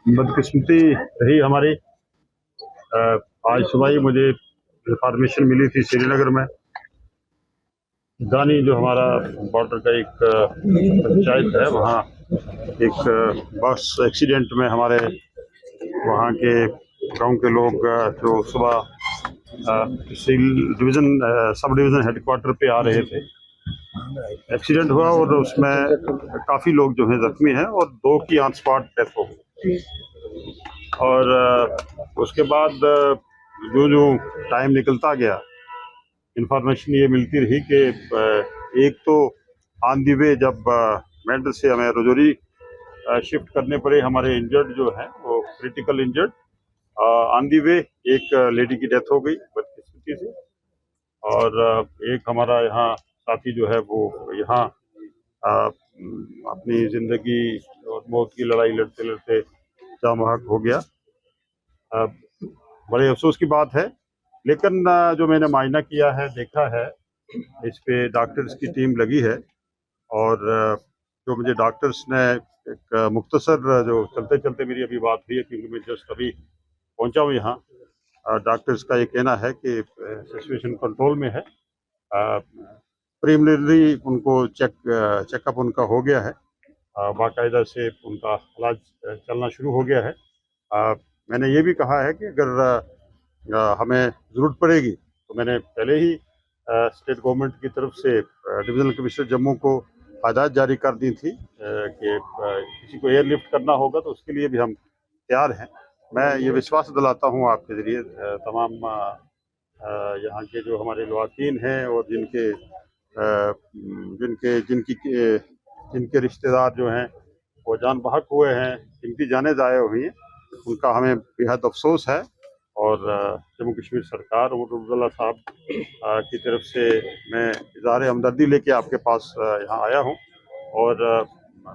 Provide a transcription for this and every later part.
बदकिस्मती रही हमारी। आज सुबह ही मुझे इंफॉर्मेशन मिली थी श्रीनगर में दानी जो हमारा बॉर्डर का एक पंचायत है, वहाँ एक बस एक्सीडेंट में हमारे वहाँ के गांव के लोग जो सुबह तहसील डिवीज़न सब डिवीज़न हेडक्वार्टर पे आ रहे थे, एक्सीडेंट हुआ और उसमें काफ़ी लोग जो हैं ज़ख्मी हैं और 2 की ऑन स्पॉट डेथ हो गई। और उसके बाद जो जो टाइम निकलता गया, इंफॉर्मेशन ये मिलती रही कि एक तो ऑन दी वे जब मेडल से हमें रजौरी शिफ्ट करने पड़े, हमारे इंजर्ड जो हैं वो क्रिटिकल इंजर्ड, ऑन दी वे एक लेडी की डेथ हो गई बदकिस्मती से, और एक हमारा यहाँ साथी जो है वो यहाँ अपनी ज़िंदगी और मौत की लड़ाई लड़ते लड़ते जाम बहक हो गया। बड़े अफसोस की बात है, लेकिन जो मैंने मायना किया है, देखा है, इस पे डॉक्टर्स की टीम लगी है और जो मुझे डॉक्टर्स ने एक मुख्तसर जो चलते चलते मेरी अभी बात हुई है, क्योंकि मैं जस्ट अभी पहुंचा हूँ यहाँ, डॉक्टर्स का ये कहना है कि सिचुएशन कंट्रोल में है। प्रीलिमिनरी उनको चेकअप उनका हो गया है, बाकायदा से उनका इलाज चलना शुरू हो गया है। मैंने ये भी कहा है कि अगर हमें ज़रूरत पड़ेगी तो मैंने पहले ही स्टेट गवर्नमेंट की तरफ से डिविजनल कमिश्नर जम्मू को हदायत जारी कर दी थी कि किसी को एयरलिफ्ट करना होगा तो उसके लिए भी हम तैयार हैं। मैं ये विश्वास दिलाता हूँ आपके ज़रिए तमाम यहाँ के जो हमारे लवाकीन हैं और जिनके जिनके जिनकी जिनके रिश्तेदार जो हैं वो जान बहक हुए हैं, जिनकी जानें ज़ाया हुई हैं, उनका हमें बेहद अफसोस है। और जम्मू कश्मीर सरकार और अब्दुल्ला साहब की तरफ से मैं इज़हार हमदर्दी लेके आपके पास यहाँ आया हूँ और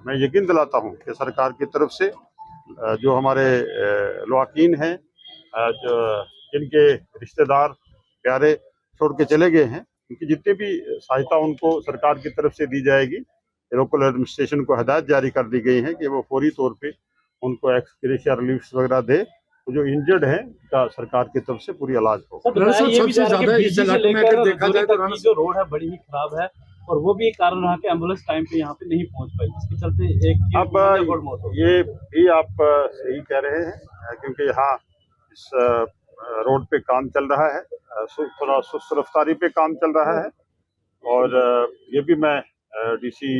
मैं यकीन दिलाता हूँ कि सरकार की तरफ से जो हमारे लवाकीन हैं, जो जिनके रिश्तेदार प्यारे छोड़ के चले गए हैं, उनकी जितनी भी सहायता उनको सरकार की तरफ से दी जाएगी। लोकल एडमिनिस्ट्रेशन को हदायत जारी कर दी गई है कि वो फौरी तौर पे उनको एक्सग्रेशिया रिलीफ वगैरह दे, तो जो इंजर्ड है का सरकार की तरफ से पूरी इलाज हो। सबसे ज्यादा इस इलाके में अगर देखा जाए तो जो रोड है बड़ी ही खराब है और वो भी एक कारण रहा कि एम्बुलेंस टाइम पे यहाँ पे नहीं पहुँच पाई, जिसके चलते एक अब ये भी आप सही कह रहे हैं, क्योंकि यहाँ इस रोड पे काम चल रहा है, थोड़ा सुस्त रफ्तारी पे काम चल रहा है। और ये भी मैं डीसी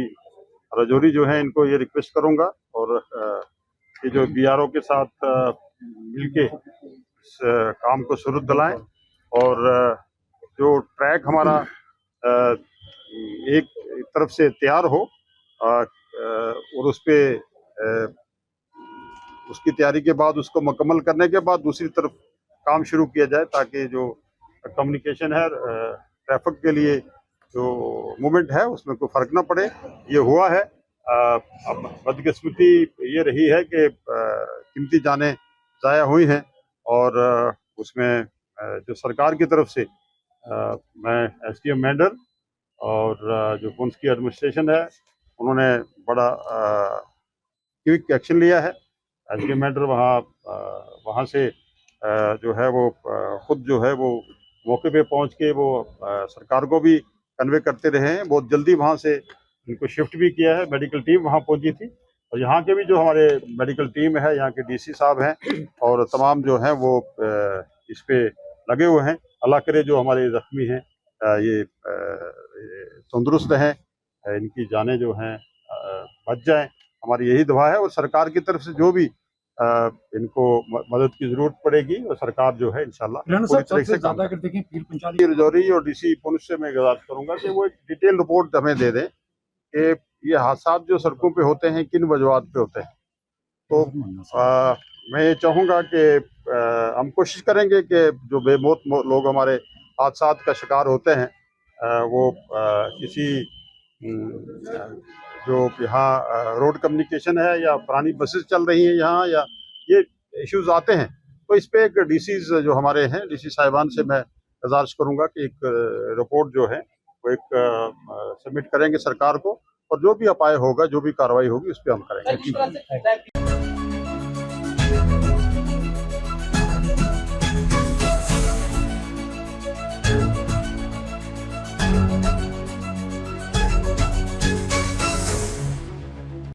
रजौरी जो है इनको ये रिक्वेस्ट करूंगा और ये जो बीआरओ के साथ मिलके इस काम को शुरू दिलाएं और जो ट्रैक हमारा एक तरफ से तैयार हो और उस पे उसकी तैयारी के बाद उसको मुकम्मल करने के बाद दूसरी तरफ काम शुरू किया जाए, ताकि जो कम्युनिकेशन है ट्रैफिक के लिए जो मूवमेंट है उसमें कोई फ़र्क ना पड़े। ये हुआ है। अब बदकिस्मती ये रही है कि कीमती जानें ज़ाया हुई हैं और उसमें जो सरकार की तरफ से मैं एसडीएम मेंढर और जो पुंछ की एडमिनिस्ट्रेशन है उन्होंने बड़ा क्विक एक्शन लिया है। एसडीएम मेंढर वहाँ से जो है वो खुद जो है वो मौके पे पहुँच के वो सरकार को भी कन्वे करते रहे हैं। बहुत जल्दी वहाँ से इनको शिफ्ट भी किया है, मेडिकल टीम वहाँ पहुँची थी और यहाँ के भी जो हमारे मेडिकल टीम है, यहाँ के डीसी साहब हैं और तमाम जो हैं वो इस पे लगे हुए हैं। अल्लाह करे जो हमारे ज़ख्मी हैं ये तंदुरुस्त हैं, इनकी जानें जो हैं बच जाएं, हमारी यही दुआ है। और सरकार की तरफ से जो भी इनको मदद की जरूरत पड़ेगी और सरकार जो है इंशाल्लाह पूरी तरह से काम करेगी। रजौरी और डीसी पुंछ से मैं गुजारिश करूंगा कि वो एक डिटेल रिपोर्ट हमें दे दें कि ये हादसा जो सड़कों पे होते हैं किन वजूहात पे होते हैं। तो मैं ये चाहूँगा कि हम कोशिश करेंगे कि जो बेमौत लोग हमारे हादसा का शिकार होते हैं वो किसी जो यहाँ रोड कम्युनिकेशन है या पुरानी बसेस चल रही हैं यहाँ, या ये इश्यूज आते हैं, तो इस पे एक डीसीज जो हमारे हैं, डीसी साहिबान से मैं गुजारिश करूँगा कि एक रिपोर्ट जो है वो एक सबमिट करेंगे सरकार को और जो भी अपाय होगा, जो भी कार्रवाई होगी उस पर हम करेंगे।